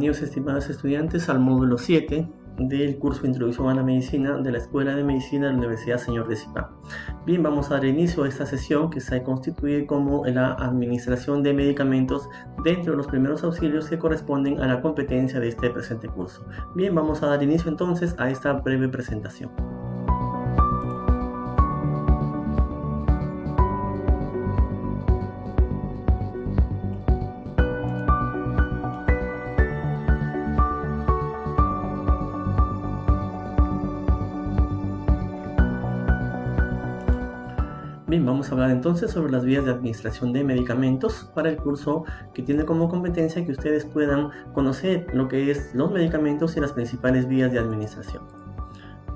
Bienvenidos, estimados estudiantes, al módulo 7 del curso Introducción a la Medicina de la Escuela de Medicina de la Universidad Señor de Zipaquirá. Bien, vamos a dar inicio a esta sesión que se constituye como la administración de medicamentos dentro de los primeros auxilios que corresponden a la competencia de este presente curso. Bien, vamos a dar inicio entonces a esta breve presentación. Bien, vamos a hablar entonces sobre las vías de administración de medicamentos para el curso que tiene como competencia que ustedes puedan conocer lo que es los medicamentos y las principales vías de administración.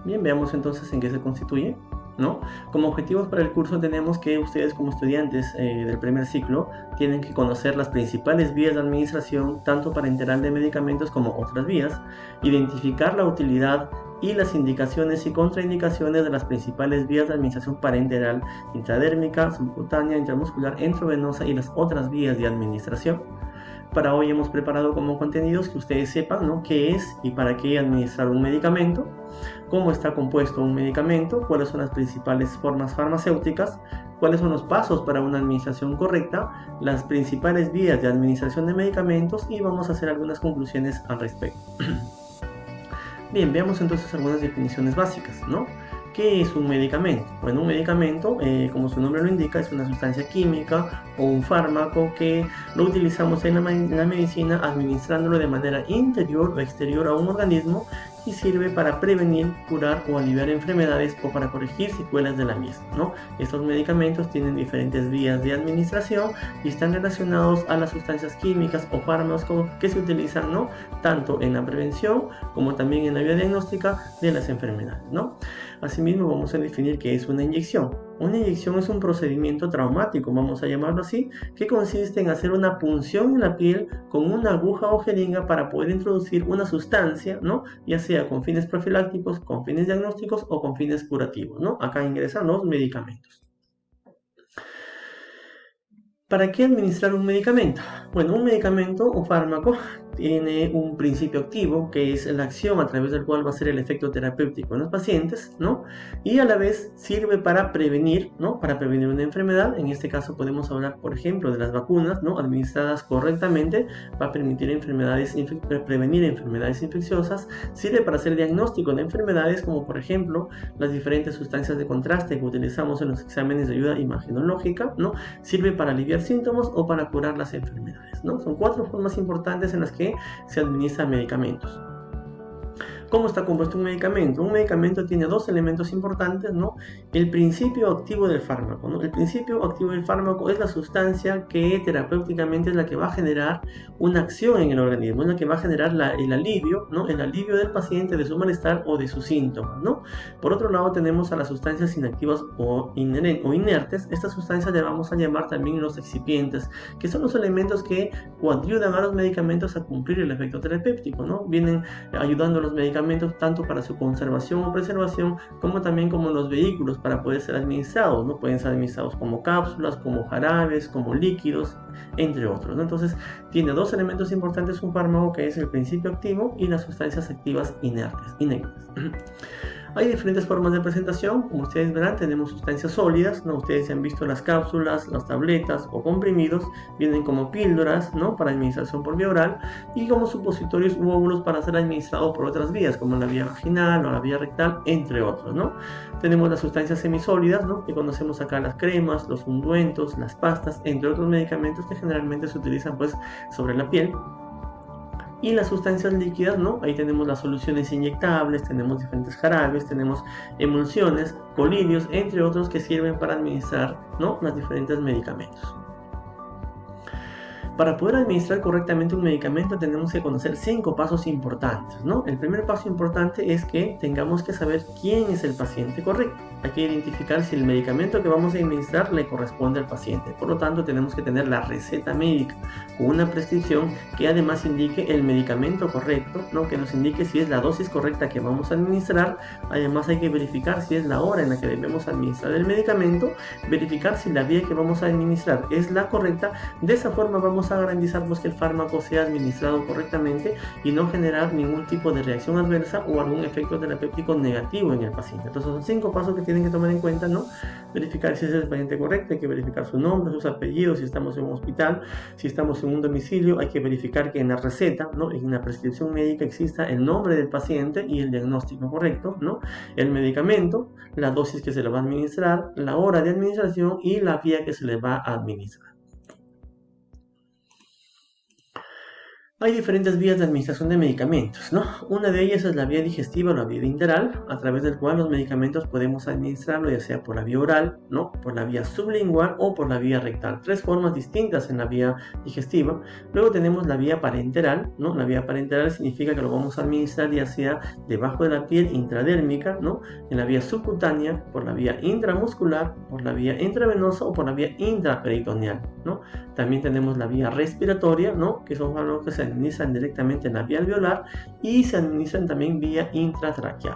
Bien, veamos entonces en qué se constituye, ¿no? Como objetivos para el curso tenemos que ustedes como estudiantes del primer ciclo tienen que conocer las principales vías de administración tanto parenteral de medicamentos como otras vías, identificar la utilidad y las indicaciones y contraindicaciones de las principales vías de administración parenteral, intradérmica, subcutánea, intramuscular, intravenosa y las otras vías de administración. Para hoy hemos preparado como contenidos que ustedes sepan, ¿no?, qué es y para qué administrar un medicamento, cómo está compuesto un medicamento, cuáles son las principales formas farmacéuticas, cuáles son los pasos para una administración correcta, las principales vías de administración de medicamentos y vamos a hacer algunas conclusiones al respecto. Bien, veamos entonces algunas definiciones básicas, ¿no? ¿Qué es un medicamento? Bueno, un medicamento, como su nombre lo indica, es una sustancia química o un fármaco que lo utilizamos en la medicina administrándolo de manera interior o exterior a un organismo y sirve para prevenir, curar o aliviar enfermedades o para corregir secuelas de la misma, ¿no? Estos medicamentos tienen diferentes vías de administración y están relacionados a las sustancias químicas o fármacos que se utilizan, ¿no?, tanto en la prevención como también en la vía diagnóstica de las enfermedades, ¿no? Asimismo, vamos a definir qué es una inyección. Una inyección es un procedimiento traumático, vamos a llamarlo así, que consiste en hacer una punción en la piel con una aguja o jeringa para poder introducir una sustancia, ¿no?, ya sea con fines profilácticos, con fines diagnósticos o con fines curativos, ¿no? Acá ingresan los medicamentos. ¿Para qué administrar un medicamento? Bueno, un medicamento o fármaco tiene un principio activo, que es la acción a través del cual va a ser el efecto terapéutico en los pacientes, ¿no? Y a la vez sirve para prevenir, ¿no?, para prevenir una enfermedad. En este caso podemos hablar, por ejemplo, de las vacunas, ¿no? Administradas correctamente va a permitir prevenir enfermedades infecciosas. Sirve para hacer diagnóstico de enfermedades como, por ejemplo, las diferentes sustancias de contraste que utilizamos en los exámenes de ayuda imagenológica, ¿no? Sirve para aliviar síntomas o para curar las enfermedades, ¿no? Son 4 formas importantes en las que se administran medicamentos. ¿Cómo está compuesto un medicamento? Un medicamento tiene 2 elementos importantes, ¿no? El principio activo del fármaco, ¿no? El principio activo del fármaco es la sustancia que terapéuticamente es la que va a generar una acción en el organismo, es la que va a generar el alivio, ¿no? El alivio del paciente de su malestar o de sus síntomas, ¿no? Por otro lado tenemos a las sustancias inactivas o inertes. Estas sustancias le vamos a llamar también los excipientes, que son los elementos que ayudan a los medicamentos a cumplir el efecto terapéutico, ¿no? Vienen ayudando a los medicamentos tanto para su conservación o preservación como también como los vehículos para poder ser administrados, ¿no? Pueden ser administrados como cápsulas, como jarabes, como líquidos, entre otros, ¿no? Entonces tiene 2 elementos importantes un fármaco, que es el principio activo y las sustancias activas inertes. Hay diferentes formas de presentación, como ustedes verán tenemos sustancias sólidas, ¿no? Ustedes han visto las cápsulas, las tabletas o comprimidos, vienen como píldoras, ¿no?, para administración por vía oral y como supositorios u óvulos para ser administrados por otras vías, como la vía vaginal o la vía rectal, entre otros, ¿no? Tenemos las sustancias semisólidas, ¿no?, que conocemos acá las cremas, los ungüentos, las pastas, entre otros medicamentos que generalmente se utilizan pues sobre la piel. Y las sustancias líquidas, ¿no? Ahí tenemos las soluciones inyectables, tenemos diferentes jarabes, tenemos emulsiones, colidios, entre otros que sirven para administrar, ¿no?, los diferentes medicamentos. Para poder administrar correctamente un medicamento tenemos que conocer 5 pasos importantes, ¿no? El primer paso importante es que tengamos que saber quién es el paciente correcto. Hay que identificar si el medicamento que vamos a administrar le corresponde al paciente. Por lo tanto, tenemos que tener la receta médica con una prescripción que además indique el medicamento correcto, ¿no?, que nos indique si es la dosis correcta que vamos a administrar. Además, hay que verificar si es la hora en la que debemos administrar el medicamento, verificar si la vía que vamos a administrar es la correcta. De esa forma vamos vamos a garantizar pues que el fármaco sea administrado correctamente y no generar ningún tipo de reacción adversa o algún efecto terapéutico negativo en el paciente. Entonces son 5 pasos que tienen que tomar en cuenta, ¿no? Verificar si es el paciente correcto, hay que verificar su nombre, sus apellidos, si estamos en un hospital, si estamos en un domicilio, hay que verificar que en la receta, ¿no? En la prescripción médica exista el nombre del paciente y el diagnóstico correcto, ¿no? El medicamento, la dosis que se le va a administrar, la hora de administración y la vía que se le va a administrar. Hay diferentes vías de administración de medicamentos, ¿no? Una de ellas es la vía digestiva o la vía enteral, a través del cual los medicamentos podemos administrarlo ya sea por la vía oral, ¿no? Por la vía sublingual o por la vía rectal. 3 formas distintas en la vía digestiva. Luego tenemos la vía parenteral, ¿no? La vía parenteral significa que lo vamos a administrar ya sea debajo de la piel intradérmica, ¿no? En la vía subcutánea, por la vía intramuscular, por la vía intravenosa o por la vía intraperitoneal, ¿no? También tenemos la vía respiratoria, ¿no? Que son fármacos que se administran directamente en la vía alveolar y se administran también vía intratraqueal.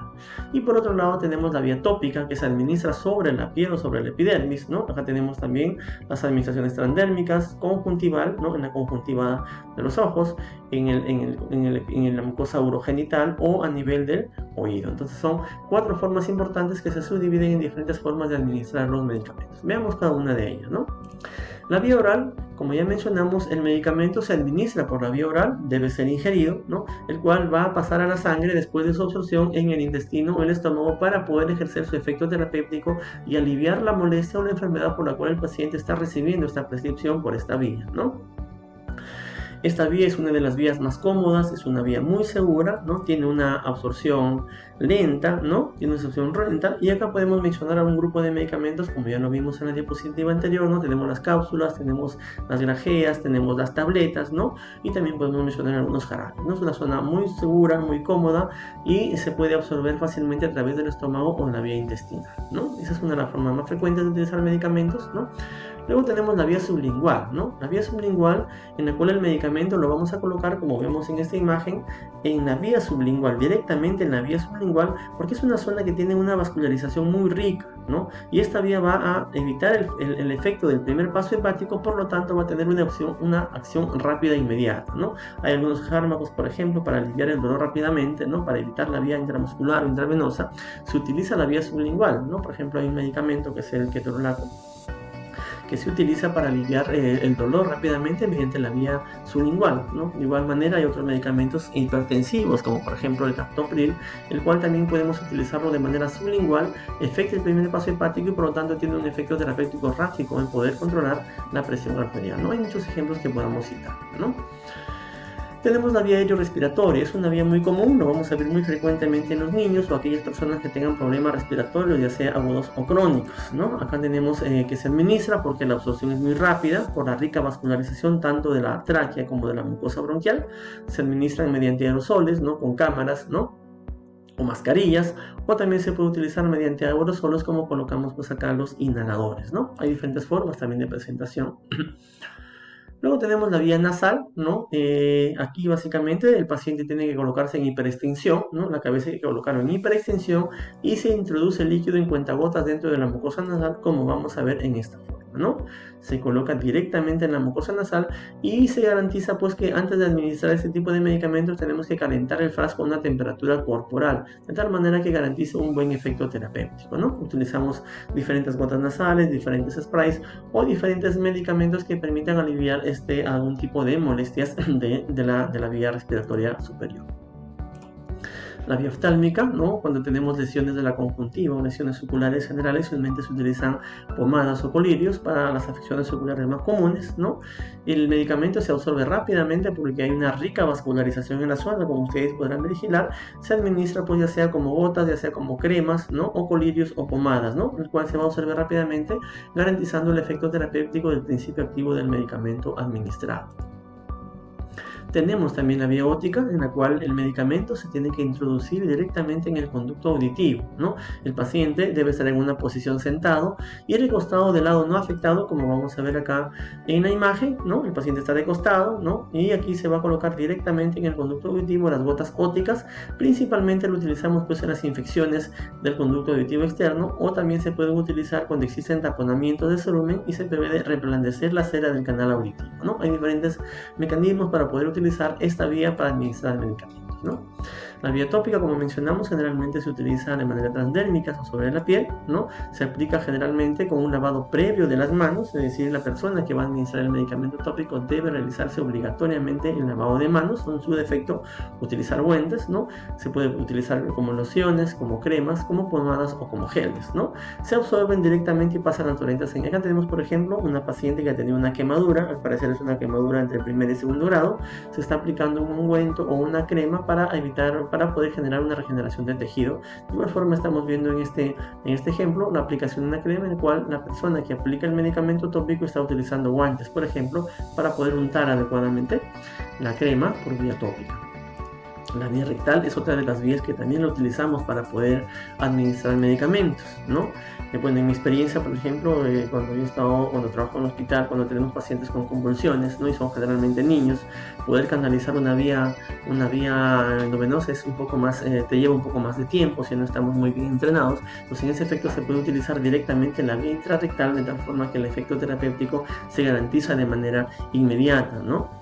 Y por otro lado tenemos la vía tópica que se administra sobre la piel o sobre el epidermis, ¿no? Acá tenemos también las administraciones transdérmicas, conjuntival, ¿no? En la conjuntiva de los ojos, en la mucosa urogenital o a nivel del oído. Entonces son 4 formas importantes que se subdividen en diferentes formas de administrar los medicamentos. Veamos cada una de ellas, ¿no? La vía oral, como ya mencionamos, el medicamento se administra por la vía oral, debe ser ingerido, ¿no? El cual va a pasar a la sangre después de su absorción en el intestino o el estómago para poder ejercer su efecto terapéutico y aliviar la molestia o la enfermedad por la cual el paciente está recibiendo esta prescripción por esta vía, ¿no? Esta vía es una de las vías más cómodas, es una vía muy segura, ¿no? Tiene una absorción lenta, ¿no? Tiene una absorción lenta, y acá podemos mencionar a un grupo de medicamentos, como ya lo vimos en la diapositiva anterior, ¿no? Tenemos las cápsulas, tenemos las grajeas, tenemos las tabletas, ¿no? Y también podemos mencionar algunos jarabes, ¿no? Es una zona muy segura, muy cómoda y se puede absorber fácilmente a través del estómago o en la vía intestinal, ¿no? Esa es una de las formas más frecuentes de utilizar medicamentos, ¿no? Luego tenemos la vía sublingual, ¿no? La vía sublingual en la cual el medicamento lo vamos a colocar, como vemos en esta imagen, en la vía sublingual, directamente en la vía sublingual, porque es una zona que tiene una vascularización muy rica, ¿no? Y esta vía va a evitar el efecto del primer paso hepático, por lo tanto va a tener una acción rápida e inmediata, ¿no? Hay algunos fármacos, por ejemplo, para aliviar el dolor rápidamente, ¿no? Para evitar la vía intramuscular o intravenosa, se utiliza la vía sublingual, ¿no? Por ejemplo, hay un medicamento que es el ketorolaco, que se utiliza para aliviar el dolor rápidamente mediante la vía sublingual, ¿no? De igual manera hay otros medicamentos hipertensivos, como por ejemplo el captopril, el cual también podemos utilizarlo de manera sublingual, efectúa el primer paso hepático y por lo tanto tiene un efecto terapéutico rápido en poder controlar la presión arterial, ¿no? Hay muchos ejemplos que podamos citar, ¿no? Tenemos la vía aerorespiratoria, es una vía muy común, lo vamos a ver muy frecuentemente en los niños o aquellas personas que tengan problemas respiratorios, ya sea agudos o crónicos, ¿no? Acá tenemos que se administra porque la absorción es muy rápida, por la rica vascularización tanto de la tráquea como de la mucosa bronquial, se administran mediante aerosoles, ¿no? Con cámaras, ¿no? O mascarillas, o también se puede utilizar mediante aerosoles como colocamos pues acá los inhaladores, ¿no? Hay diferentes formas también de presentación. Luego tenemos la vía nasal, ¿no? Aquí básicamente el paciente tiene que colocarse en hiperextensión, ¿no? La cabeza hay que colocarlo en hiperextensión y se introduce el líquido en cuentagotas dentro de la mucosa nasal, como vamos a ver en esta forma, ¿no? Se coloca directamente en la mucosa nasal y se garantiza pues que antes de administrar este tipo de medicamentos tenemos que calentar el frasco a una temperatura corporal, de tal manera que garantice un buen efecto terapéutico, ¿no? Utilizamos diferentes gotas nasales, diferentes sprays o diferentes medicamentos que permitan aliviar algún tipo de molestias de la vía respiratoria superior. La vía oftálmica, ¿no? Cuando tenemos lesiones de la conjuntiva o lesiones oculares generales, usualmente se utilizan pomadas o colirios para las afecciones oculares más comunes, ¿no? El medicamento se absorbe rápidamente porque hay una rica vascularización en la zona, como ustedes podrán vigilar. Se administra pues ya sea como gotas, ya sea como cremas, ¿no? O colirios o pomadas, ¿no? El cual se va a absorber rápidamente, garantizando el efecto terapéutico del principio activo del medicamento administrado. Tenemos también la vía óptica, en la cual el medicamento se tiene que introducir directamente en el conducto auditivo, ¿no? El paciente debe estar en una posición sentado y recostado del lado no afectado, como vamos a ver acá en la imagen, ¿no? El paciente está de costado, ¿no? Y aquí se va a colocar directamente en el conducto auditivo las gotas ópticas. Principalmente lo utilizamos pues en las infecciones del conducto auditivo externo, o también se puede utilizar cuando existen taponamientos de cerumen y se debe reblandecer la cera del canal auditivo, ¿no? Hay diferentes mecanismos para poder utilizar esta vía para administrar medicamentos, ¿no? La vía tópica, como mencionamos, generalmente se utiliza de manera transdérmica o sobre la piel, ¿no? Se aplica generalmente con un lavado previo de las manos, es decir, la persona que va a administrar el medicamento tópico debe realizarse obligatoriamente el lavado de manos, o en su defecto utilizar guantes, ¿no? Se puede utilizar como lociones, como cremas, como pomadas o como geles, ¿no? Se absorben directamente y pasan a la torrente sanguínea. Acá tenemos, por ejemplo, una paciente que ha tenido una quemadura, al parecer es una quemadura entre primer y segundo grado. Se está aplicando un ungüento o una crema para poder generar una regeneración del tejido. De igual forma estamos viendo en este ejemplo la aplicación de una crema en la cual la persona que aplica el medicamento tópico está utilizando guantes, por ejemplo, para poder untar adecuadamente la crema por vía tópica. La vía rectal es otra de las vías que también lo utilizamos para poder administrar medicamentos, ¿no? Bueno, en mi experiencia, por ejemplo, cuando trabajo en el hospital, cuando tenemos pacientes con convulsiones, ¿no? Y son generalmente niños, poder canalizar una vía endovenosa es un poco más, te lleva un poco más de tiempo si no estamos muy bien entrenados. Pues en ese efecto se puede utilizar directamente la vía intrarrectal, de tal forma que el efecto terapéutico se garantiza de manera inmediata, ¿no?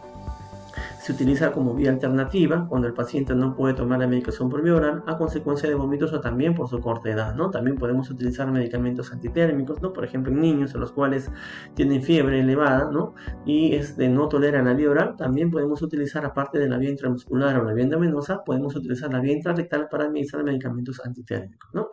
Se utiliza como vía alternativa cuando el paciente no puede tomar la medicación por vía oral a consecuencia de vómitos o también por su corta edad, ¿no? También podemos utilizar medicamentos antitérmicos, ¿no? Por ejemplo, en niños a los cuales tienen fiebre elevada, ¿no? Y no toleran la vía oral, también podemos utilizar, aparte de la vía intramuscular o la vía endovenosa, podemos utilizar la vía intrarrectal para administrar medicamentos antitérmicos, ¿no?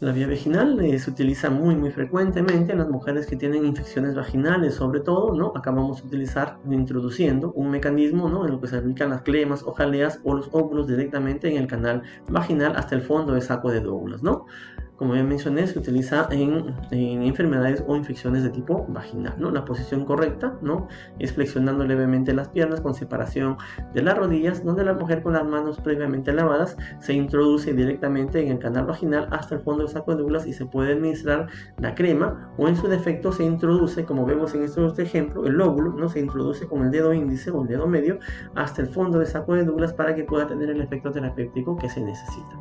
La vía vaginal se utiliza muy frecuentemente en las mujeres que tienen infecciones vaginales, sobre todo, ¿no? Acá vamos a utilizar introduciendo un mecanismo, ¿no? En lo que se aplican las clemas o jaleas o los óvulos directamente en el canal vaginal hasta el fondo del saco de Douglas, ¿no? Como ya mencioné, se utiliza en enfermedades o infecciones de tipo vaginal, ¿no? La posición correcta, ¿no? Es flexionando levemente las piernas con separación de las rodillas, donde la mujer con las manos previamente lavadas se introduce directamente en el canal vaginal hasta el fondo del saco de Douglas y se puede administrar la crema, o en su defecto se introduce, como vemos en este ejemplo, el óvulo, ¿no? Se introduce con el dedo índice o el dedo medio hasta el fondo del saco de Douglas para que pueda tener el efecto terapéutico que se necesita.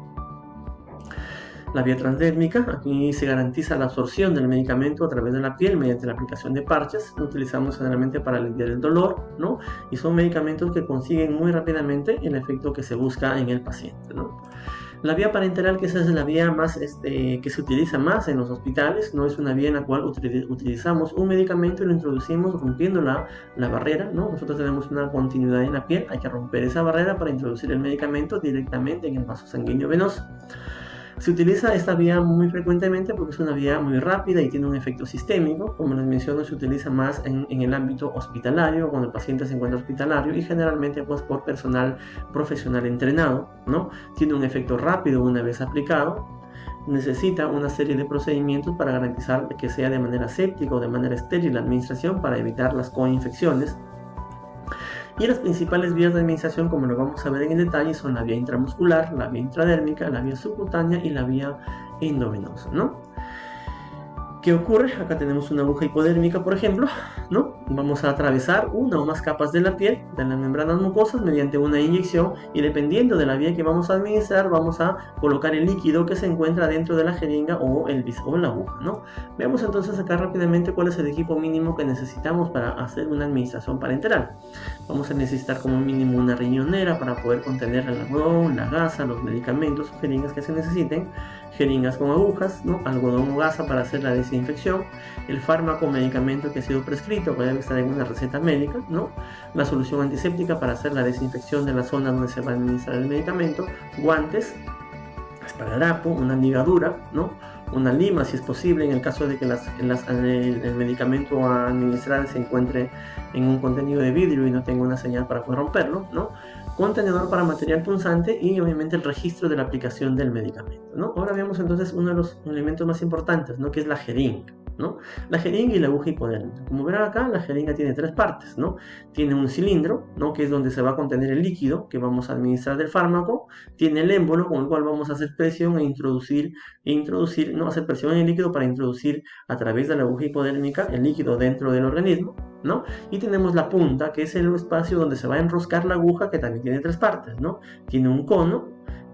La vía transdérmica, aquí se garantiza la absorción del medicamento a través de la piel mediante la aplicación de parches. Lo utilizamos generalmente para aliviar el dolor, ¿no? Y son medicamentos que consiguen muy rápidamente el efecto que se busca en el paciente, ¿no? La vía parenteral, que esa es la vía más que se utiliza más en los hospitales, no es una vía en la cual utilizamos un medicamento y lo introducimos rompiendo la barrera, ¿no? Nosotros tenemos una continuidad en la piel, hay que romper esa barrera para introducir el medicamento directamente en el vaso sanguíneo venoso. Se utiliza esta vía muy frecuentemente porque es una vía muy rápida y tiene un efecto sistémico. Como les menciono, se utiliza más en el ámbito hospitalario, cuando el paciente se encuentra hospitalario, y generalmente pues por personal profesional entrenado, ¿no? Tiene un efecto rápido una vez aplicado. Necesita una serie de procedimientos para garantizar que sea de manera aséptica o de manera estéril la administración para evitar las coinfecciones. Y las principales vías de administración, como lo vamos a ver en el detalle, son la vía intramuscular, la vía intradérmica, la vía subcutánea y la vía endovenosa, ¿no? ¿Qué ocurre? Acá tenemos una aguja hipodérmica, por ejemplo, ¿no? Vamos a atravesar una o más capas de la piel, de las membranas mucosas, mediante una inyección, y dependiendo de la vía que vamos a administrar, vamos a colocar el líquido que se encuentra dentro de la jeringa o la aguja, ¿no? Veamos entonces acá rápidamente cuál es el equipo mínimo que necesitamos para hacer una administración parenteral. Vamos a necesitar como mínimo una riñonera para poder contener el algodón, la gasa, los medicamentos o jeringas que se necesiten, jeringas con agujas, ¿no? Algodón o gasa para hacer la desinfección, el fármaco o medicamento que ha sido prescrito, que debe estar en una receta médica, ¿no? La solución antiséptica para hacer la desinfección de la zona donde se va a administrar el medicamento, guantes, esparadrapo, una ligadura, ¿no? Una lima si es posible en el caso de que el medicamento a administrar se encuentre en un contenido de vidrio y no tenga una señal para poder romperlo, ¿no? Contenedor para material punzante y obviamente el registro de la aplicación del medicamento, ¿no? Ahora veamos entonces uno de los elementos más importantes, ¿no? Que es la jeringa. ¿no? La jeringa y la aguja hipodérmica. Como verán acá, la jeringa tiene tres partes, ¿no? Tiene un cilindro, ¿no? Que es donde se va a contener el líquido que vamos a administrar del fármaco. Tiene el émbolo con el cual vamos a hacer presión ¿no? Hacer presión en el líquido para introducir a través de la aguja hipodérmica el líquido dentro del organismo, ¿no? Y tenemos la punta, que es el espacio donde se va a enroscar la aguja, que también tiene tres partes, ¿no? Tiene un cono,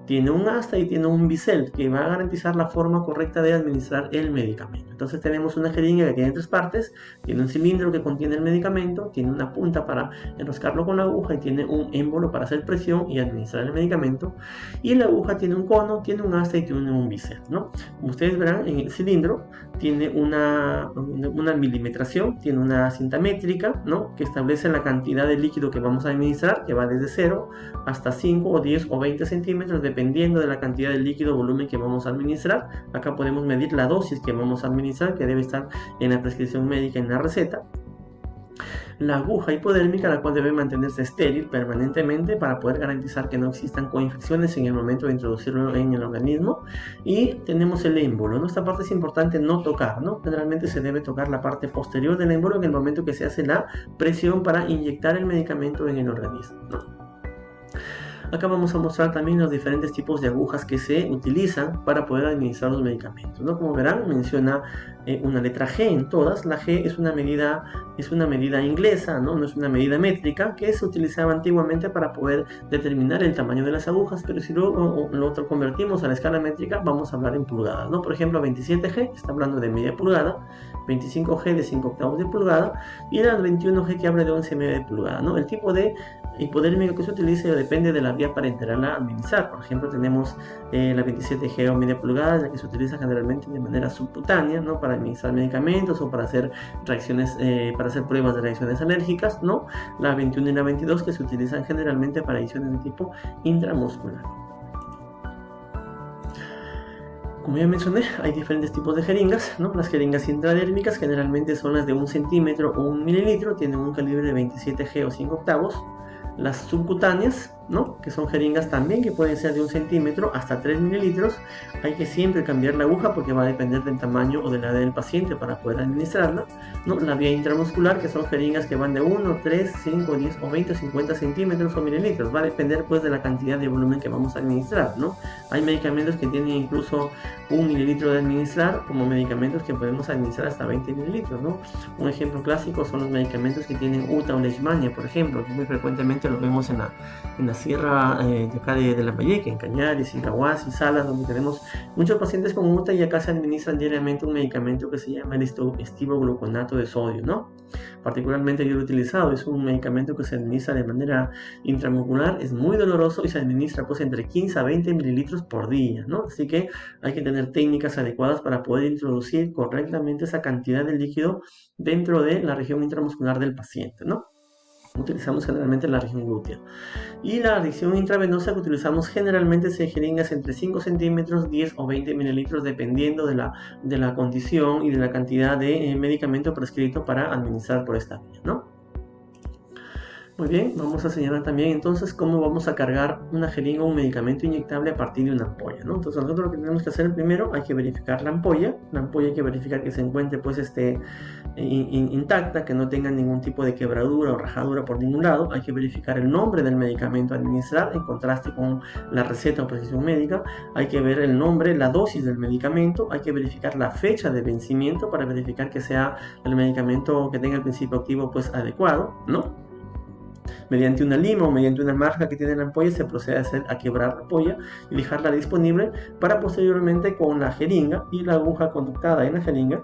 tiene un asta y tiene un bisel que va a garantizar la forma correcta de administrar el medicamento. Entonces tenemos una jeringa que tiene tres partes, tiene un cilindro que contiene el medicamento, tiene una punta para enroscarlo con la aguja y tiene un émbolo para hacer presión y administrar el medicamento. Y la aguja tiene un cono, tiene un asta y tiene un bisel, ¿no? Como ustedes verán, en el cilindro tiene una milimetración, tiene una cinta métrica, ¿no? Que establece la cantidad de líquido que vamos a administrar, que va desde 0 hasta 5 o 10 o 20 centímetros, dependiendo de la cantidad de líquido o volumen que vamos a administrar. Acá podemos medir la dosis que vamos a administrar, que debe estar en la prescripción médica, en la receta. La aguja hipodérmica, la cual debe mantenerse estéril permanentemente para poder garantizar que no existan coinfecciones en el momento de introducirlo en el organismo. Y tenemos el émbolo, ¿no? Esta parte es importante no tocar, ¿no? Generalmente se debe tocar la parte posterior del émbolo en el momento que se hace la presión para inyectar el medicamento en el organismo, ¿no? Acá vamos a mostrar también los diferentes tipos de agujas que se utilizan para poder administrar los medicamentos, ¿no? Como verán, menciona una letra G en todas. La G es una medida inglesa, ¿no? No es una medida métrica que se utilizaba antiguamente para poder determinar el tamaño de las agujas, pero si luego lo convertimos a la escala métrica, vamos a hablar en pulgadas, ¿no? Por ejemplo, 27G está hablando de media pulgada, 25G de 5 octavos de pulgada y la 21G que habla de 11 media de pulgada, ¿no? El tipo de hipodérmico que se utilice depende de la vía parenteral a administrar. Por ejemplo, tenemos la 27G o media pulgada, la que se utiliza generalmente de manera subcutánea, ¿no? Para administrar medicamentos o para hacer reacciones, para hacer pruebas de reacciones alérgicas, ¿no? La 21 y la 22 que se utilizan generalmente para ediciones de tipo intramuscular. Como ya mencioné, hay diferentes tipos de jeringas, ¿no? Las jeringas intradérmicas generalmente son las de 1 centímetro o 1 mililitro, tienen un calibre de 27G o 5 octavos. Las subcutáneas, ¿no? Que son jeringas también que pueden ser de 1 centímetro hasta 3 mililitros. Hay que siempre cambiar la aguja porque va a depender del tamaño o de la edad del paciente para poder administrarla, ¿no? La vía intramuscular, que son jeringas que van de 1, 3, 5, 10 o 20 o 50 centímetros o mililitros. Va a depender pues de la cantidad de volumen que vamos a administrar, ¿no? Hay medicamentos que tienen incluso 1 mililitro de administrar, como medicamentos que podemos administrar hasta 20 mililitros, ¿no? Un ejemplo clásico son los medicamentos que tienen UTA o leishmania, por ejemplo, que muy frecuentemente lo vemos en la sierra de acá de Lambayeque, en Cañares, Incahuasi, Salas, donde tenemos muchos pacientes con UTA y acá se administran diariamente un medicamento que se llama el estivogluconato de sodio, ¿no? Particularmente yo lo he utilizado, es un medicamento que se administra de manera intramuscular, es muy doloroso y se administra pues entre 15 a 20 mililitros por día, ¿no? Así que hay que tener técnicas adecuadas para poder introducir correctamente esa cantidad de líquido dentro de la región intramuscular del paciente, ¿no? Utilizamos generalmente la región glútea. Y la adicción intravenosa que utilizamos generalmente es jeringas entre 5 centímetros, 10 o 20 mililitros, dependiendo de la condición y de la cantidad de medicamento prescrito para administrar por esta vía, ¿no? Muy bien, vamos a señalar también entonces cómo vamos a cargar una jeringa o un medicamento inyectable a partir de una ampolla, ¿no? Entonces nosotros lo que tenemos que hacer primero, hay que verificar la ampolla hay que verificar que se encuentre pues intacta, que no tenga ningún tipo de quebradura o rajadura por ningún lado. Hay que verificar el nombre del medicamento a administrar en contraste con la receta o prescripción médica. Hay que ver el nombre, la dosis del medicamento. Hay que verificar la fecha de vencimiento para verificar que sea el medicamento que tenga el principio activo pues adecuado, ¿no? Mediante una lima o mediante una marca que tiene la ampolla se procede a quebrar la ampolla y dejarla disponible para posteriormente con la jeringa y la aguja conductada en la jeringa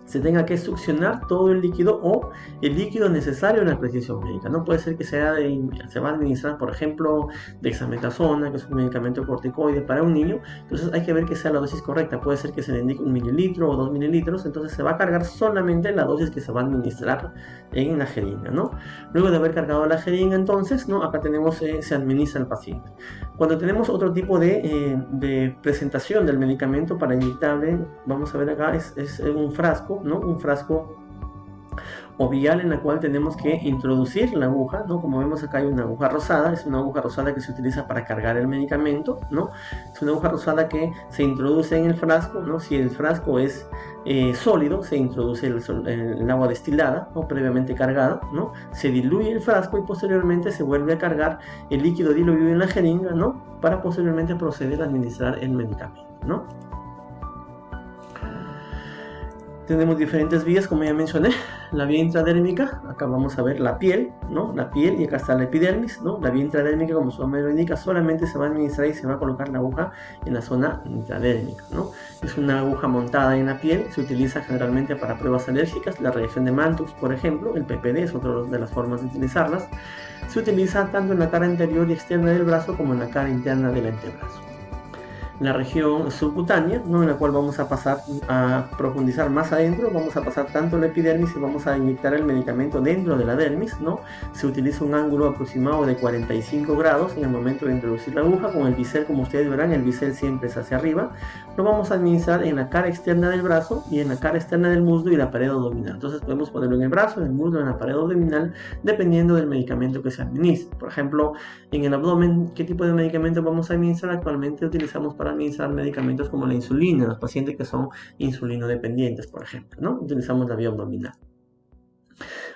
se tenga que succionar todo el líquido o el líquido necesario en la prescripción médica. No puede ser que se va a administrar, por ejemplo, dexametasona, que es un medicamento corticoide para un niño, entonces hay que ver que sea la dosis correcta. Puede ser que se le indique 1 mililitro o 2 mililitros, entonces se va a cargar solamente la dosis que se va a administrar en la jeringa, ¿no? Luego de haber cargado la jeringa, entonces, ¿no? Acá tenemos, se administra al paciente. Cuando tenemos otro tipo de presentación del medicamento para inyectable, vamos a ver acá, es un frasco, ¿no? Un frasco O vial, en la cual tenemos que introducir la aguja, ¿no? Como vemos acá hay una aguja rosada, es una aguja rosada que se utiliza para cargar el medicamento, ¿no? Es una aguja rosada que se introduce en el frasco, ¿no? Si el frasco es sólido, se introduce el agua destilada, ¿no? Previamente cargada, ¿no? Se diluye el frasco y posteriormente se vuelve a cargar el líquido diluido en la jeringa, ¿no? Para posteriormente proceder a administrar el medicamento, ¿no? Tenemos diferentes vías, como ya mencioné. La vía intradérmica, acá vamos a ver la piel, ¿no? La piel, y acá está la epidermis, ¿no? La vía intradérmica, como su nombre lo indica, solamente se va a administrar y se va a colocar la aguja en la zona intradérmica, ¿no? Es una aguja montada en la piel, se utiliza generalmente para pruebas alérgicas, la reacción de Mantoux, por ejemplo, el PPD es otra de las formas de utilizarlas. Se utiliza tanto en la cara interior y externa del brazo como en la cara interna del antebrazo. La región subcutánea, ¿no? En la cual vamos a pasar a profundizar más adentro, vamos a pasar tanto la epidermis y vamos a inyectar el medicamento dentro de la dermis, ¿no? Se utiliza un ángulo aproximado de 45 grados en el momento de introducir la aguja. Con el bisel, como ustedes verán, el bisel siempre es hacia arriba. Lo vamos a administrar en la cara externa del brazo y en la cara externa del muslo y la pared abdominal. Entonces podemos ponerlo en el brazo, en el muslo, en la pared abdominal, dependiendo del medicamento que se administre. Por ejemplo, en el abdomen, ¿qué tipo de medicamento vamos a administrar? Actualmente utilizamos para administrar medicamentos como la insulina, los pacientes que son insulinodependientes, por ejemplo, ¿no? Utilizamos la vía abdominal.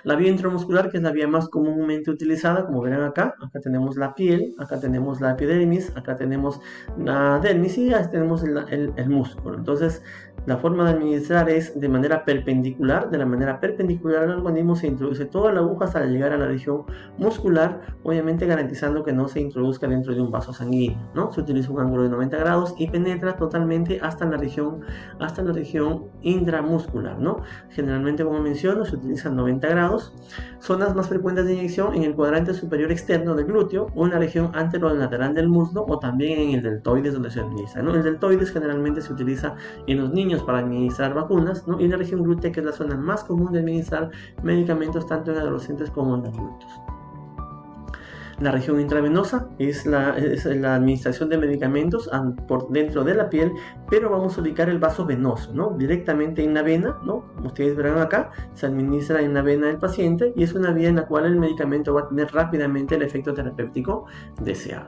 La vía intramuscular, que es la vía más comúnmente utilizada, como verán acá tenemos la piel, acá tenemos la epidermis, acá tenemos la dermis y acá tenemos el músculo. Entonces, la forma de administrar es de manera perpendicular. De la manera perpendicular al organismo se introduce toda la aguja hasta llegar a la región muscular, obviamente garantizando que no se introduzca dentro de un vaso sanguíneo, ¿no? Se utiliza un ángulo de 90 grados y penetra totalmente hasta la región intramuscular, ¿no? Generalmente, como menciono, se utilizan 90 grados. Zonas más frecuentes de inyección en el cuadrante superior externo del glúteo o en la región anterolateral del muslo o también en el deltoides donde se administra, ¿no? El deltoides generalmente se utiliza en los niños para administrar vacunas, ¿no? Y la región glútea, que es la zona más común de administrar medicamentos tanto en adolescentes como en adultos. La región intravenosa es la administración de medicamentos por dentro de la piel, pero vamos a ubicar el vaso venoso, ¿no? Directamente en la vena, ¿no? Como ustedes verán acá, se administra en la vena del paciente y es una vía en la cual el medicamento va a tener rápidamente el efecto terapéutico deseado.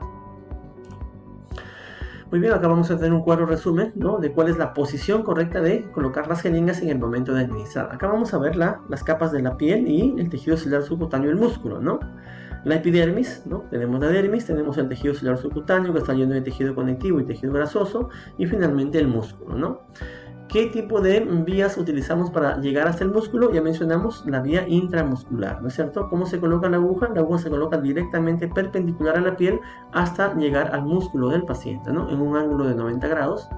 Muy bien, acá vamos a tener un cuadro resumen, ¿no? De cuál es la posición correcta de colocar las jeringas en el momento de administrar. Acá vamos a ver las capas de la piel y el tejido celular subcutáneo y el músculo, ¿no? La epidermis, ¿no? Tenemos la dermis, tenemos el tejido celular subcutáneo que está lleno de tejido conectivo y tejido grasoso y finalmente el músculo, ¿no? ¿Qué tipo de vías utilizamos para llegar hasta el músculo? Ya mencionamos la vía intramuscular, ¿no es cierto? ¿Cómo se coloca la aguja? La aguja se coloca directamente perpendicular a la piel hasta llegar al músculo del paciente, ¿no? En un ángulo de 90 grados.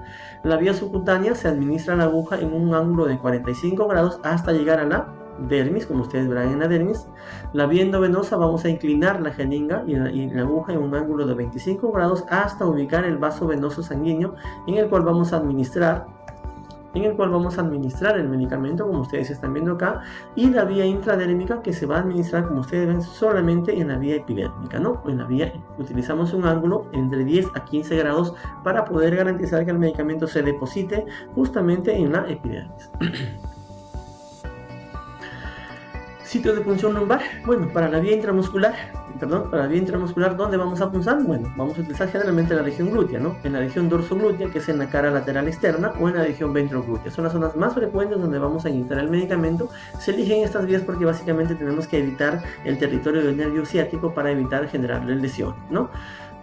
La vía subcutánea se administra la aguja en un ángulo de 45 grados hasta llegar a la dermis, como ustedes verán en la dermis. La vía endovenosa vamos a inclinar la jeringa y la aguja en un ángulo de 25 grados hasta ubicar el vaso venoso sanguíneo en el cual vamos a administrar el medicamento, como ustedes están viendo acá, y la vía intradérmica, que se va a administrar, como ustedes ven, solamente en la vía epidérmica, ¿no? En la vía utilizamos un ángulo entre 10 a 15 grados para poder garantizar que el medicamento se deposite justamente en la epidermis. Sitio de punción lumbar, bueno, para la vía intramuscular, ¿dónde vamos a punzar? Bueno, vamos a utilizar generalmente la región glútea, ¿no? En la región dorsoglútea, que es en la cara lateral externa, o en la región ventroglútea. Son las zonas más frecuentes donde vamos a inyectar el medicamento. Se eligen estas vías porque básicamente tenemos que evitar el territorio del nervio ciático para evitar generarle lesión, ¿no?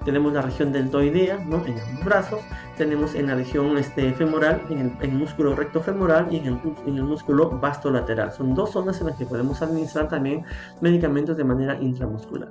Tenemos la región deltoidea, ¿no? En los brazos, tenemos en la región femoral, en el músculo recto femoral y en el músculo vastolateral. Son dos zonas en las que podemos administrar también medicamentos de manera intramuscular.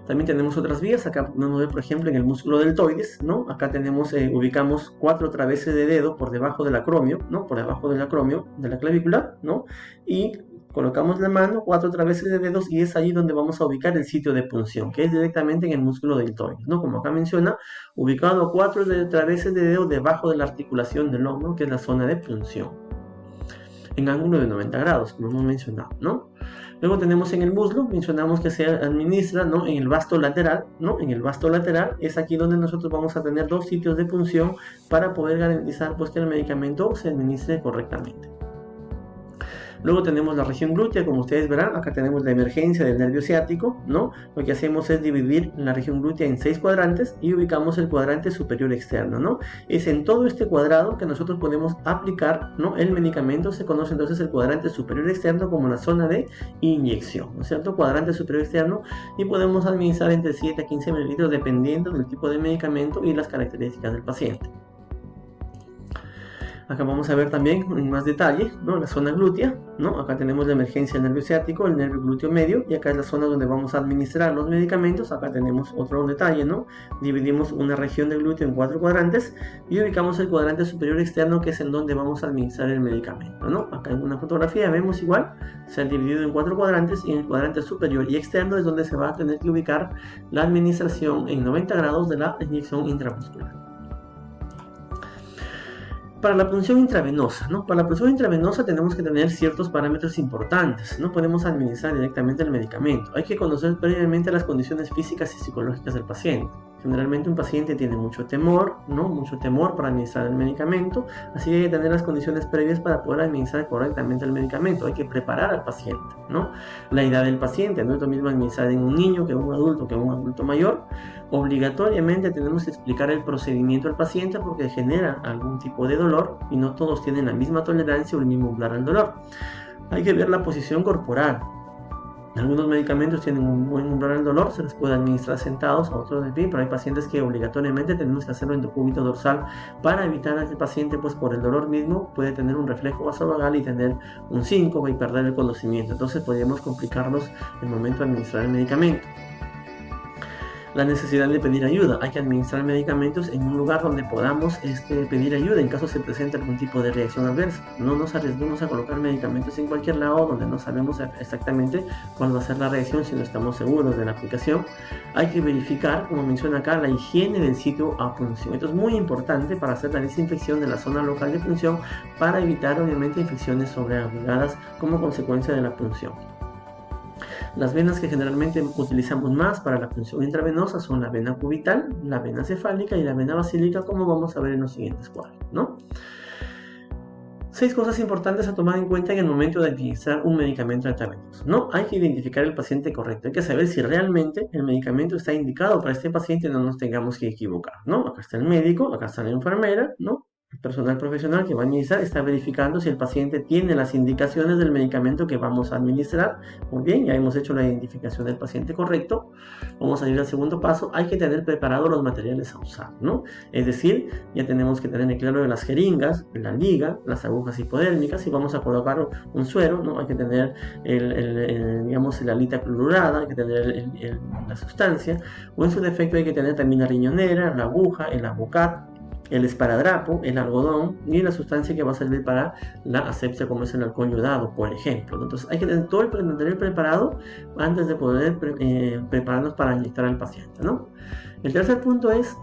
También tenemos otras vías. Acá podemos ver, por ejemplo, en el músculo deltoides, ¿no? Acá tenemos, ubicamos 4 traveses de dedo por debajo del acromio, ¿no? Por debajo del acromio de la clavícula, ¿no? Y colocamos la mano, 4 traveses de dedos, y es ahí donde vamos a ubicar el sitio de punción, que es directamente en el músculo deltoides, ¿no? Como acá menciona, ubicado 4 traveses de dedos debajo de la articulación del hombro, que es la zona de punción, en ángulo de 90 grados, como hemos mencionado, ¿no? Luego tenemos en el muslo, mencionamos que se administra, ¿no? En el vasto lateral, ¿no? En el vasto lateral es aquí donde nosotros vamos a tener 2 sitios de punción para poder garantizar, pues, que el medicamento se administre correctamente. Luego tenemos la región glútea, como ustedes verán, acá tenemos la emergencia del nervio ciático, ¿no? Lo que hacemos es dividir la región glútea en 6 cuadrantes y ubicamos el cuadrante superior externo, ¿no? Es en todo este cuadrado que nosotros podemos aplicar, ¿no?, el medicamento. Se conoce entonces el cuadrante superior externo como la zona de inyección, ¿no es cierto? Cuadrante superior externo, y podemos administrar entre 7 a 15 mililitros dependiendo del tipo de medicamento y las características del paciente. Acá vamos a ver también en más detalle, ¿no?, la zona glútea, ¿no? Acá tenemos la emergencia del nervio ciático, el nervio glúteo medio, y acá es la zona donde vamos a administrar los medicamentos. Acá tenemos otro detalle, ¿no? Dividimos una región del glúteo en 4 cuadrantes y ubicamos el cuadrante superior externo, que es en donde vamos a administrar el medicamento, ¿no? Acá en una fotografía vemos igual, se ha dividido en 4 cuadrantes, y en el cuadrante superior y externo es donde se va a tener que ubicar la administración en 90 grados de la inyección intramuscular. Para la punción intravenosa, ¿no? Para la punción intravenosa tenemos que tener ciertos parámetros importantes. No podemos administrar directamente el medicamento. Hay que conocer previamente las condiciones físicas y psicológicas del paciente. Generalmente un paciente tiene mucho temor, ¿no? Mucho temor para administrar el medicamento, así que hay que tener las condiciones previas para poder administrar correctamente el medicamento. Hay que preparar al paciente, ¿no? La edad del paciente, no es lo mismo administrar en un niño que en un adulto mayor. Obligatoriamente tenemos que explicar el procedimiento al paciente porque genera algún tipo de dolor y no todos tienen la misma tolerancia o el mismo umbral al dolor. Hay que ver la posición corporal. Algunos medicamentos tienen un buen umbral al dolor, se les puede administrar sentados, a otros de pie, pero hay pacientes que obligatoriamente tenemos que hacerlo en decúbito dorsal para evitar a ese paciente, pues por el dolor mismo, puede tener un reflejo vasovagal y tener un síncope y perder el conocimiento. Entonces podríamos complicarnos el momento de administrar el medicamento. La necesidad de pedir ayuda. Hay que administrar medicamentos en un lugar donde podamos pedir ayuda en caso se presente algún tipo de reacción adversa. No nos arriesguemos a colocar medicamentos en cualquier lado donde no sabemos exactamente cuál va a ser la reacción si no estamos seguros de la aplicación. Hay que verificar, como menciona acá, la higiene del sitio a punción. Esto es muy importante para hacer la desinfección de la zona local de punción para evitar obviamente infecciones sobreagregadas como consecuencia de la punción. Las venas que generalmente utilizamos más para la punción intravenosa son la vena cubital, la vena cefálica y la vena basílica, como vamos a ver en los siguientes cuadros, ¿no? 6 cosas importantes a tomar en cuenta en el momento de administrar un medicamento intravenoso, ¿no? Hay que identificar el paciente correcto, hay que saber si realmente el medicamento está indicado para este paciente, no nos tengamos que equivocar, ¿no? Acá está el médico, acá está la enfermera, ¿no? El personal profesional que va a administrar está verificando si el paciente tiene las indicaciones del medicamento que vamos a administrar. Muy bien, ya hemos hecho la identificación del paciente correcto. Vamos a ir al segundo paso. Hay que tener preparados los materiales a usar, ¿no? Es decir, ya tenemos que tener claro de las jeringas, la liga, las agujas hipodérmicas. Si vamos a colocar un suero, ¿no? Hay que tener digamos, la alita clorurada, hay que tener la sustancia, o en su defecto hay que tener también la riñonera, la aguja, el agucat, el esparadrapo, el algodón y la sustancia que va a servir para la asepsia, como es el alcohol yodado, por ejemplo. Entonces hay que tener todo el material preparado antes de poder prepararnos para inyectar al paciente, ¿no? El tercer punto es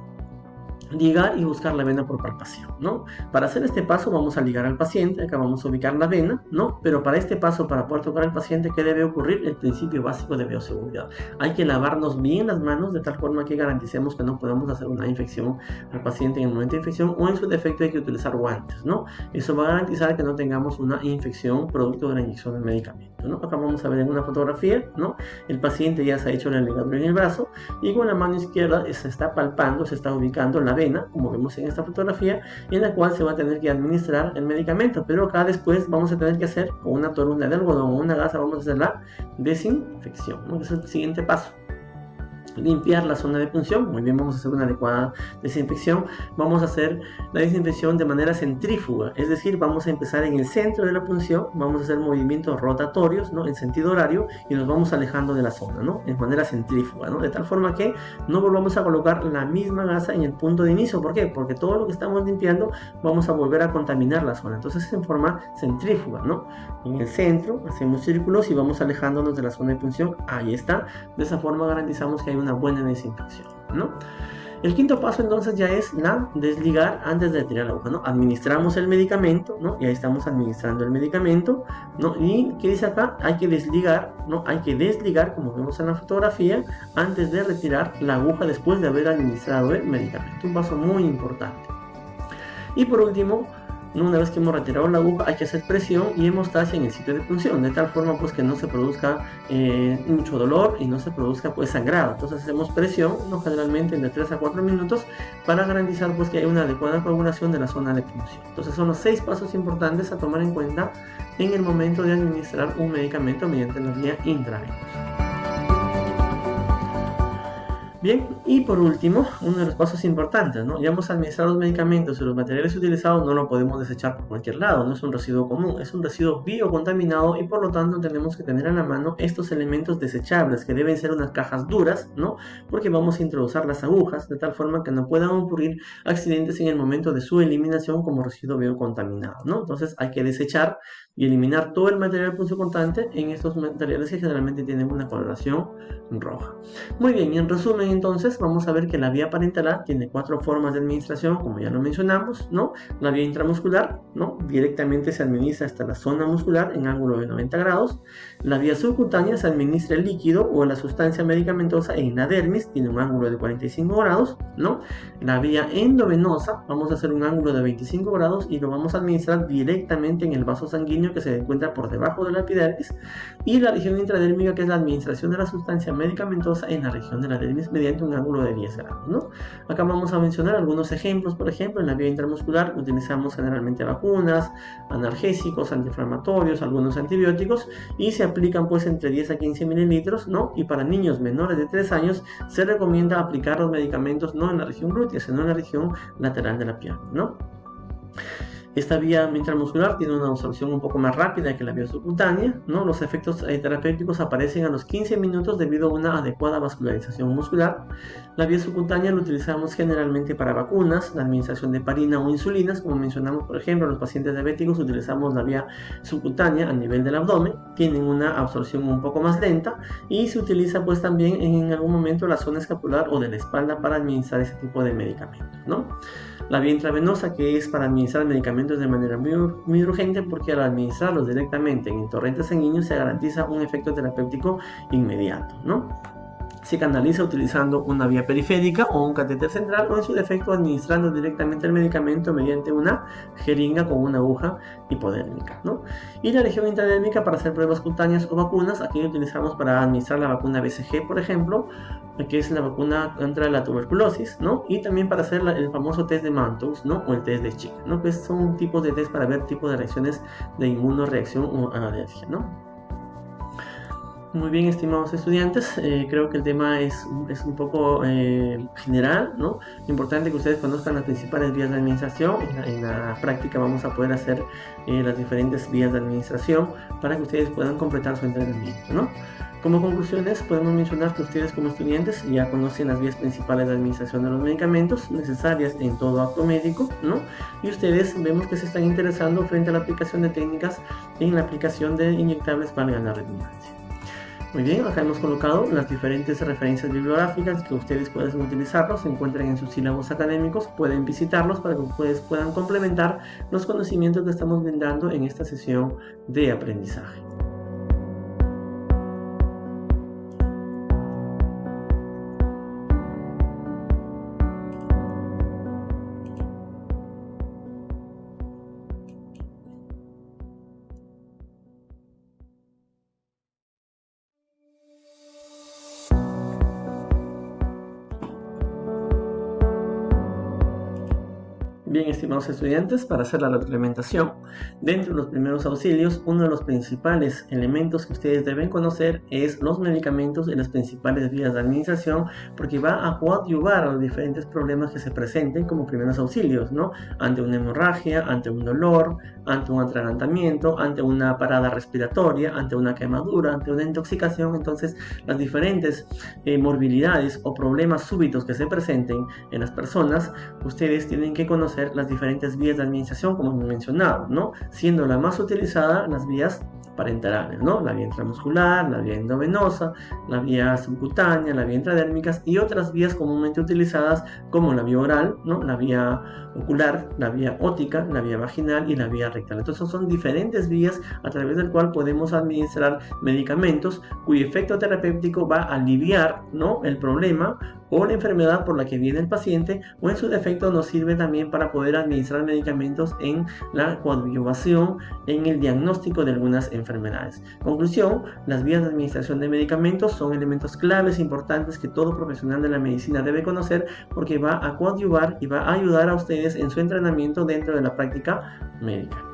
ligar y buscar la vena por palpación, ¿no? Para hacer este paso vamos a ligar al paciente, acá vamos a ubicar la vena, ¿no? Pero para este paso, para poder tocar al paciente, ¿qué debe ocurrir? El principio básico de bioseguridad. Hay que lavarnos bien las manos de tal forma que garanticemos que no podamos hacer una infección al paciente en el momento de infección, o en su defecto hay que utilizar guantes, ¿no? Eso va a garantizar que no tengamos una infección producto de la inyección del medicamento, ¿no? Acá vamos a ver en una fotografía, ¿no? El paciente ya se ha hecho la ligadura en el brazo y con la mano izquierda se está palpando, se está ubicando la vena, como vemos en esta fotografía, en la cual se va a tener que administrar el medicamento, pero acá después vamos a tener que hacer con una torunda de algodón o una gasa, vamos a hacer la desinfección, ¿no? Ese es el siguiente paso. Limpiar la zona de punción. Muy bien, vamos a hacer una adecuada desinfección. Vamos a hacer la desinfección de manera centrífuga, es decir, vamos a empezar en el centro de la punción, vamos a hacer movimientos rotatorios, ¿no?, en sentido horario, y nos vamos alejando de la zona, ¿no?, en manera centrífuga, ¿no?, de tal forma que no volvamos a colocar la misma gasa en el punto de inicio. ¿Por qué? Porque todo lo que estamos limpiando vamos a volver a contaminar la zona. Entonces es en forma centrífuga, ¿no? En el centro hacemos círculos y vamos alejándonos de la zona de punción. Ahí está. De esa forma garantizamos que hay una buena desinfección, ¿no? El quinto paso entonces ya es la desligar antes de retirar la aguja, ¿no? Administramos el medicamento, ¿no? Y ahí estamos administrando el medicamento, ¿no? Y ¿qué dice acá? Hay que desligar, ¿no? Hay que desligar, como vemos en la fotografía, antes de retirar la aguja después de haber administrado el medicamento. Un paso muy importante. Y por último, ¿no? Una vez que hemos retirado la aguja hay que hacer presión y hemostasia en el sitio de punción, de tal forma pues que no se produzca mucho dolor y no se produzca pues sangrado. Entonces hacemos presión, ¿no? Generalmente de 3 a 4 minutos para garantizar pues que hay una adecuada coagulación de la zona de punción. Entonces son los 6 pasos importantes a tomar en cuenta en el momento de administrar un medicamento mediante la vía intravenosa. Bien, y por último, uno de los pasos importantes, ¿no? Ya hemos administrado los medicamentos y los materiales utilizados no lo podemos desechar por cualquier lado, no es un residuo común, es un residuo biocontaminado y por lo tanto tenemos que tener a la mano estos elementos desechables que deben ser unas cajas duras, ¿no? Porque vamos a introducir las agujas de tal forma que no puedan ocurrir accidentes en el momento de su eliminación como residuo biocontaminado, ¿no? Entonces hay que desechar y eliminar todo el material punzocortante en estos materiales que generalmente tienen una coloración roja. Muy bien, y en resumen entonces vamos a ver que la vía parenteral tiene 4 formas de administración, como ya lo mencionamos, ¿no? La vía intramuscular, ¿no? Directamente se administra hasta la zona muscular en ángulo de 90 grados. La vía subcutánea se administra el líquido o la sustancia medicamentosa en la dermis, tiene un ángulo de 45 grados, ¿no? La vía endovenosa, vamos a hacer un ángulo de 25 grados y lo vamos a administrar directamente en el vaso sanguíneo que se encuentra por debajo de la epidermis, y la región intradérmica, que es la administración de la sustancia medicamentosa en la región de la dermis mediante un ángulo de 10 grados, ¿no? Acá vamos a mencionar algunos ejemplos. Por ejemplo, en la vía intramuscular utilizamos generalmente vacunas, analgésicos, antiinflamatorios, algunos antibióticos, y se aplican pues entre 10 a 15 mililitros, ¿no? Y para niños menores de 3 años se recomienda aplicar los medicamentos no en la región glútea, sino en la región lateral de la pierna, ¿no? Esta vía intramuscular tiene una absorción un poco más rápida que la vía subcutánea, ¿no? Los efectos terapéuticos aparecen a los 15 minutos debido a una adecuada vascularización muscular. La vía subcutánea la utilizamos generalmente para vacunas, la administración de heparina o insulinas, como mencionamos, por ejemplo, los pacientes diabéticos utilizamos la vía subcutánea a nivel del abdomen, tienen una absorción un poco más lenta y se utiliza pues también en algún momento la zona escapular o de la espalda para administrar ese tipo de medicamentos, ¿no? La vía intravenosa, que es para administrar medicamentos de manera muy urgente, porque al administrarlos directamente en el torrente sanguíneo se garantiza un efecto terapéutico inmediato, ¿no? Se canaliza utilizando una vía periférica o un catéter central, o en su defecto administrando directamente el medicamento mediante una jeringa con una aguja hipodérmica, ¿no? Y la región intradérmica para hacer pruebas cutáneas o vacunas, aquí lo utilizamos para administrar la vacuna BCG, por ejemplo, que es la vacuna contra la tuberculosis, ¿no? Y también para hacer el famoso test de Mantoux, ¿no? O el test de Chick, ¿no? Que son tipos de test para ver tipos de reacciones de inmunoreacción o alergia, ¿no? Muy bien, estimados estudiantes, creo que el tema es un poco general, ¿no? Importante que ustedes conozcan las principales vías de administración. En la práctica vamos a poder hacer las diferentes vías de administración para que ustedes puedan completar su entrenamiento, ¿no? Como conclusiones, podemos mencionar que ustedes como estudiantes ya conocen las vías principales de administración de los medicamentos necesarias en todo acto médico, ¿no? Y ustedes vemos que se están interesando frente a la aplicación de técnicas en la aplicación de inyectables, valga la redundancia. Muy bien, acá hemos colocado las diferentes referencias bibliográficas que ustedes pueden utilizarlos, se encuentran en sus sílabos académicos, pueden visitarlos para que ustedes puedan complementar los conocimientos que estamos brindando en esta sesión de aprendizaje. Bien, estimados estudiantes, para hacer la retroalimentación, dentro de los primeros auxilios, uno de los principales elementos que ustedes deben conocer es los medicamentos y las principales vías de administración, porque va a coadyuvar a los diferentes problemas que se presenten como primeros auxilios, ¿no? Ante una hemorragia, ante un dolor, ante un atragantamiento, ante una parada respiratoria, ante una quemadura, ante una intoxicación. Entonces, las diferentes morbilidades o problemas súbitos que se presenten en las personas, ustedes tienen que conocer las diferentes vías de administración, como hemos mencionado, ¿no? Siendo la más utilizada las vías parenterales, ¿no? La vía intramuscular, la vía endovenosa, la vía subcutánea, la vía intradérmica y otras vías comúnmente utilizadas como la vía oral, ¿no? La vía ocular, la vía óptica, la vía vaginal y la vía rectal. Entonces son diferentes vías a través del cual podemos administrar medicamentos cuyo efecto terapéutico va a aliviar, ¿no?, el problema o la enfermedad por la que viene el paciente, o en su defecto nos sirve también para poder administrar medicamentos en la coadyuvación, en el diagnóstico de algunas enfermedades. Conclusión, las vías de administración de medicamentos son elementos claves importantes que todo profesional de la medicina debe conocer, porque va a coadyuvar y va a ayudar a ustedes en su entrenamiento dentro de la práctica médica.